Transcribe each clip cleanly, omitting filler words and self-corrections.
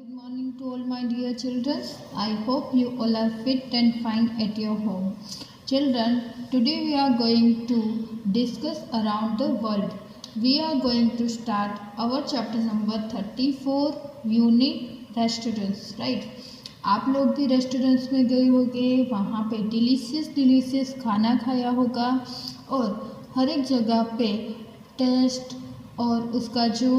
Good morning to all my dear children. I hope you all are fit and fine at your home. Children, today we are going to discuss around the world. We are going to start our chapter number 34, unique restaurants, right? आप लोग भी restaurants में गए होंगे, वहाँ पे delicious खाना खाया होगा और हर एक जगह पे टेस्ट और उसका जो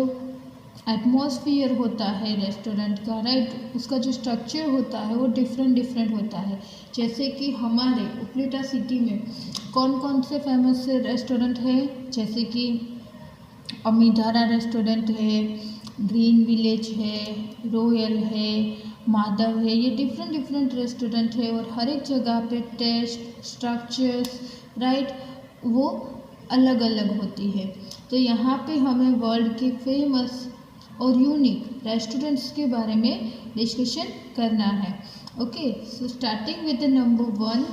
एटमॉस्फियर होता है रेस्टोरेंट का, राइट, उसका जो स्ट्रक्चर होता है वो डिफरेंट होता है। जैसे कि हमारे उपलेटा सिटी में कौन कौन से फेमस रेस्टोरेंट है, जैसे कि अमीधारा रेस्टोरेंट है, ग्रीन विलेज है, रॉयल है, माधव है। ये डिफरेंट रेस्टोरेंट है और हर एक जगह पे टेस्ट स्ट्रक्चर्स, राइट, वो अलग अलग होती है। तो यहाँ पे हमें वर्ल्ड के फेमस और यूनिक रेस्टोरेंट्स के बारे में डिस्कशन करना है। Okay, so starting with the number 1,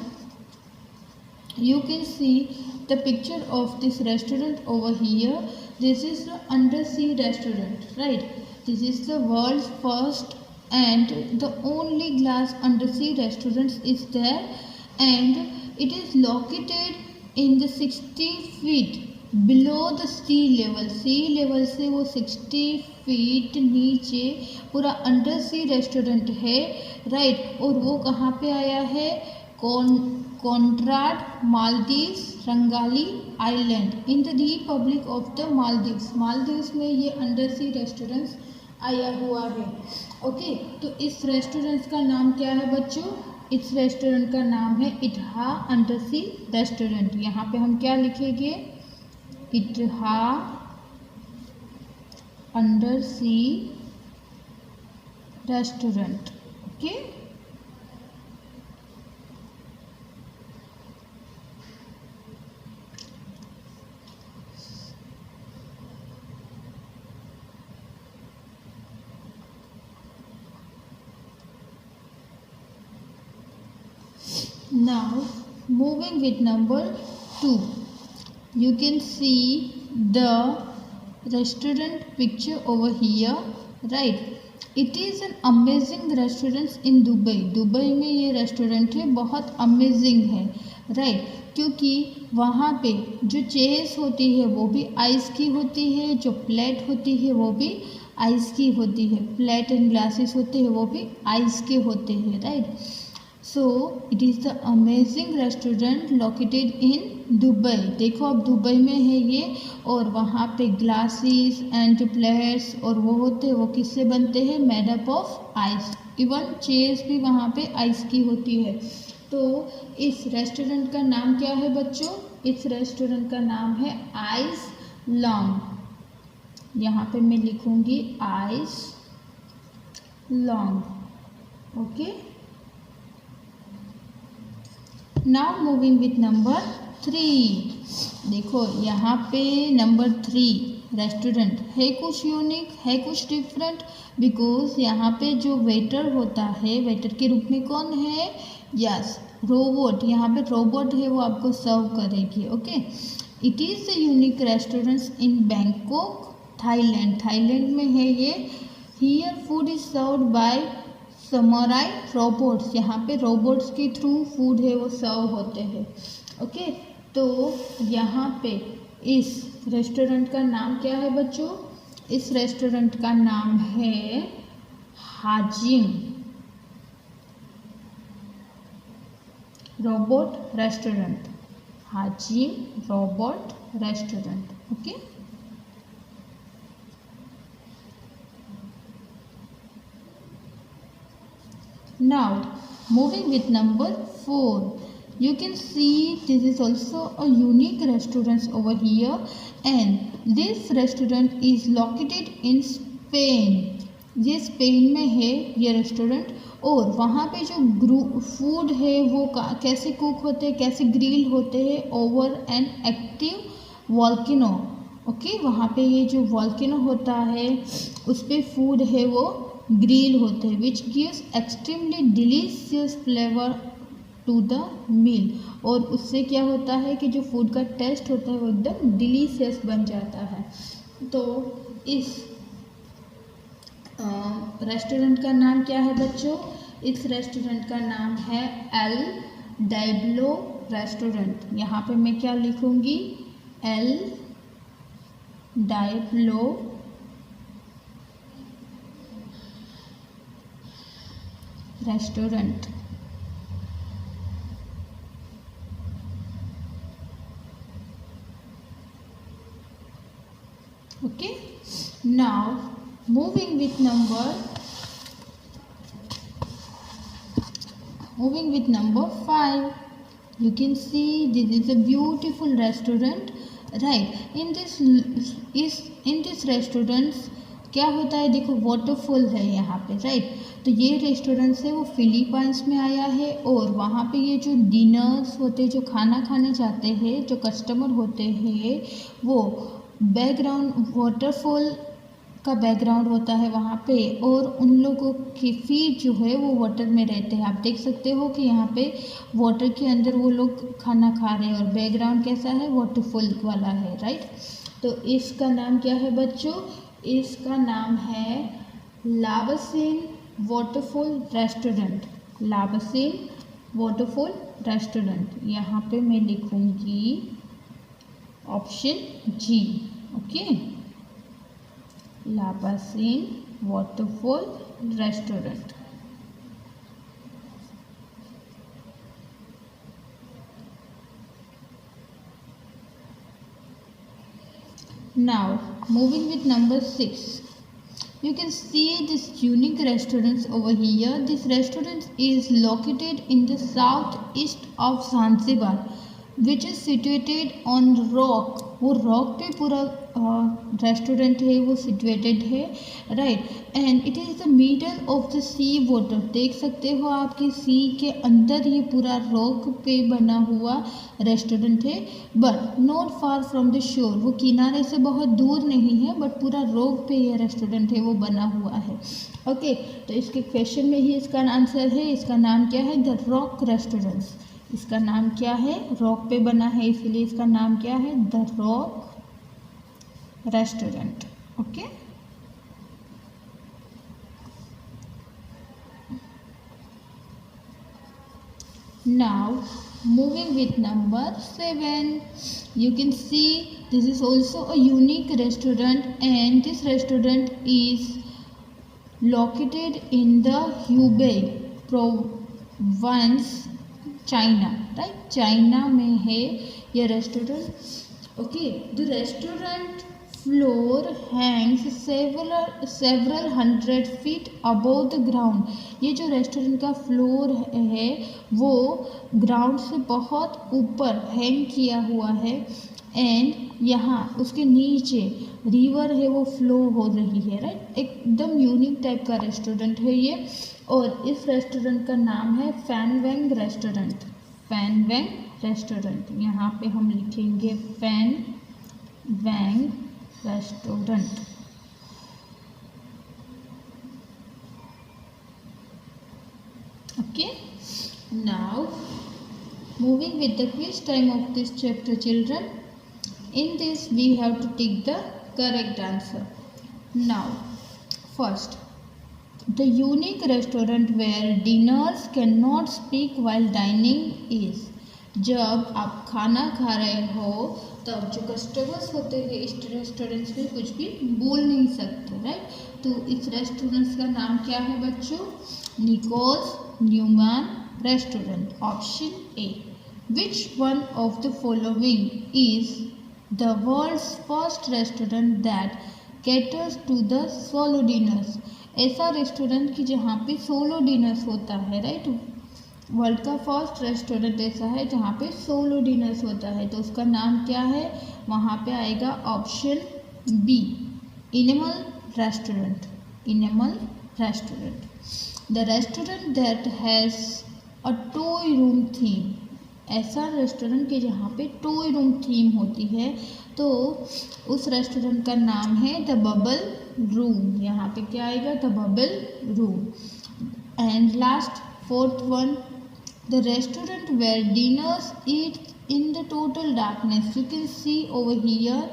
you can see the picture of this restaurant over here. This is the undersea restaurant, right? This is the world's first and the only glass undersea restaurant is there, and it is located in the 60 feet below the sea level. sea level से वो 60 feet नीचे पूरा under sea restaurant है, right. और वो कहाँ पे आया है? Conrad Maldives, Rangali island in the republic of the Maldives. Maldives में ये अंडर सी रेस्टोरेंट आया हुआ है। ओके, तो इस रेस्टोरेंट का नाम क्या है बच्चों? इस रेस्टोरेंट का नाम है इटहा अंडर सी रेस्टोरेंट। यहाँ पे हम क्या लिखेंगे? Ithaa under sea restaurant. Okay, now moving with number 2, you can see the restaurant picture over here, right? It is an amazing restaurant in Dubai. Dubai में ये रेस्टोरेंट है, बहुत अमेजिंग है, राइट, क्योंकि वहाँ पे जो चेयर्स होती है वो भी आइस की होती है, जो प्लेट होती है वो भी आइस की होती है, प्लेट एंड ग्लासेस होते हैं वो भी आइस के होते हैं, right. So it is the amazing restaurant located in Dubai. देखो अब दुबई में है ये, और वहाँ पे ग्लासेस एंड जो प्लेट्स और वो होते हैं वो किससे बनते हैं? Made up of ice. Even chairs भी वहाँ पे आइस की होती है। तो इस रेस्टोरेंट का नाम क्या है बच्चों? इस रेस्टोरेंट का नाम है आइस लॉन्ग। यहाँ पे मैं लिखूँगी ice long. Okay, now moving with number 3। देखो यहाँ पे नंबर 3 रेस्टोरेंट है कुछ यूनिक, है कुछ डिफरेंट, बिकॉज यहाँ पे जो वेटर होता है, वेटर के रूप में कौन है? Yes, robot. यहाँ पे रोबोट है, वो आपको सर्व करेगी। Okay, it is the unique restaurant in Bangkok, Thailand. Thailand में है ये। Here food is served by samurai robots. यहाँ पे रोबोट्स के थ्रू फूड है वो सर्व होते हैं। ओके, तो यहाँ पे इस रेस्टोरेंट का नाम क्या है बच्चों? इस रेस्टोरेंट का नाम है Hajime robot restaurant. Hajime robot restaurant. Okay, now moving with number 4, you can see this is also a unique restaurant over here, and this restaurant is located in Spain. ये स्पेन में है ये restaurant, और वहाँ पे जो food है वो कैसे कुक होते हैं, कैसे ग्रिल होते हैं over an active volcano. Okay, वहाँ पे ये जो वॉल्केनो होता है उस पे फूड है वो ग्रिल होते हैं, which gives extremely delicious flavour to the meal. और उससे क्या होता है कि जो फूड का टेस्ट होता है वो एकदम डिलीशियस बन जाता है। तो इस रेस्टोरेंट का नाम क्या है बच्चों? इस रेस्टोरेंट का नाम है एल डायब्लो रेस्टोरेंट। यहाँ पे मैं क्या लिखूँगी? L Diablo restaurant. Okay, now moving with number 5, you can see this is a beautiful restaurant, right? In this restaurant क्या होता है? देखो वाटरफॉल है यहाँ पे, राइट? तो ये रेस्टोरेंट है वो फिलीपाइंस में आया है और वहाँ पे ये जो डिनर्स होते हैं, जो खाना खाने जाते हैं, जो कस्टमर होते हैं, वो बैकग्राउंड वाटरफॉल का बैकग्राउंड होता है वहाँ पे, और उन लोगों की फीट जो है वो वाटर में रहते हैं। आप देख सकते हो कि यहाँ पे वाटर के अंदर वो लोग खाना खा रहे हैं और बैकग्राउंड कैसा है? वाटरफॉल वाला है, राइट? तो इसका नाम क्या है बच्चों? इसका नाम है Labassin waterfall restaurant. Labassin waterfall restaurant. यहाँ पे मैं लिखूँगी option G. Okay, Labassin waterfall restaurant. Now moving with number 6, you can see this unique restaurant over here. This restaurant is located in the southeast of Zanzibar, which is situated on rock. वो rock पे पूरा restaurant है वो situated है, right? And it is the middle of the sea water. देख सकते हो आपके सी के अंदर ये पूरा रॉक पे बना हुआ रेस्टोरेंट है, but not far from the shore. वो किनारे से बहुत दूर नहीं है, बट पूरा रॉक पे ये रेस्टोरेंट है वो बना हुआ है। ओके, तो इसके क्वेश्चन में ही इसका आंसर है। इसका नाम क्या है? The rock restaurant. इसका नाम क्या है? रॉक पे बना है, इसीलिए इसका नाम क्या है? The rock restaurant. Okay, now moving with number 7, you can see this is also a unique restaurant, and this restaurant is located in the Hubei province, China, right? China में है ये restaurant. Okay, the restaurant floor Hanks several 100 feet above the ground. ये जो restaurant का floor है वो ground से बहुत ऊपर हैंग किया हुआ है, एंड यहाँ उसके नीचे रिवर है वो फ्लो हो रही है, राइट? एकदम यूनिक टाइप का रेस्टोरेंट है ये, और इस रेस्टोरेंट का नाम है फैन वैंग रेस्टोरेंट। फैन वैंग रेस्टोरेंट, यहाँ पे हम लिखेंगे fan Wang restaurant. Okay, now moving with the quiz time of this chapter, children. In this we have to take the correct answer. Now first, the unique restaurant where dinners cannot speak while dining is, जब आप खाना खा रहे हो तब जो customers होते हैं इस रेस्टोरेंट में कुछ भी बोल नहीं सकते, राइट? तो इस रेस्टोरेंट का नाम क्या है बच्चों? Nichols Newman restaurant. Option A. Which one of the following is the world's first restaurant that caters to the solo dinners? ऐसा रेस्टोरेंट कि जहाँ पे सोलो डिनर्स होता है, राइट? वर्ल्ड का फर्स्ट रेस्टोरेंट ऐसा है जहाँ पे सोलो डिनर्स होता है, तो उसका नाम क्या है? वहाँ पे आएगा option B, animal restaurant. Animal restaurant. The restaurant that has a toy room theme. ऐसा रेस्टोरेंट के जहाँ पे टॉय रूम थीम होती है, तो उस रेस्टोरेंट का नाम है द बबल रूम। यहाँ पे क्या आएगा? The bubble room. And last fourth one, the restaurant where diners eat in the total darkness. You can see over here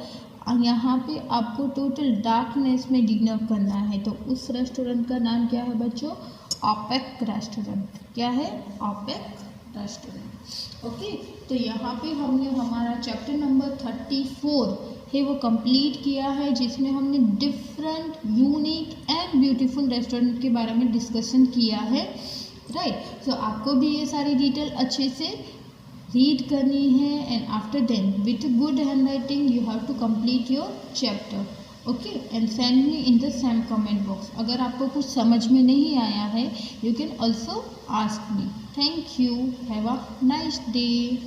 यहाँ पे आपको टोटल डार्कनेस में डिनर करना है। तो उस रेस्टोरेंट का नाम क्या है बच्चों? Opaque restaurant. क्या है? OPEC restaurant. ओके, तो यहाँ पे हमने हमारा चैप्टर नंबर 34 है वो कंप्लीट किया है, जिसमें हमने different unique and beautiful restaurant के बारे में डिस्कशन किया है। राइट, सो आपको भी ये सारी डिटेल अच्छे से रीड करनी है and after then with good handwriting you have to complete your chapter. Okay, and send me in the same comment box. अगर आपको कुछ समझ में नहीं आया है you can also ask me. Thank you, have a nice day.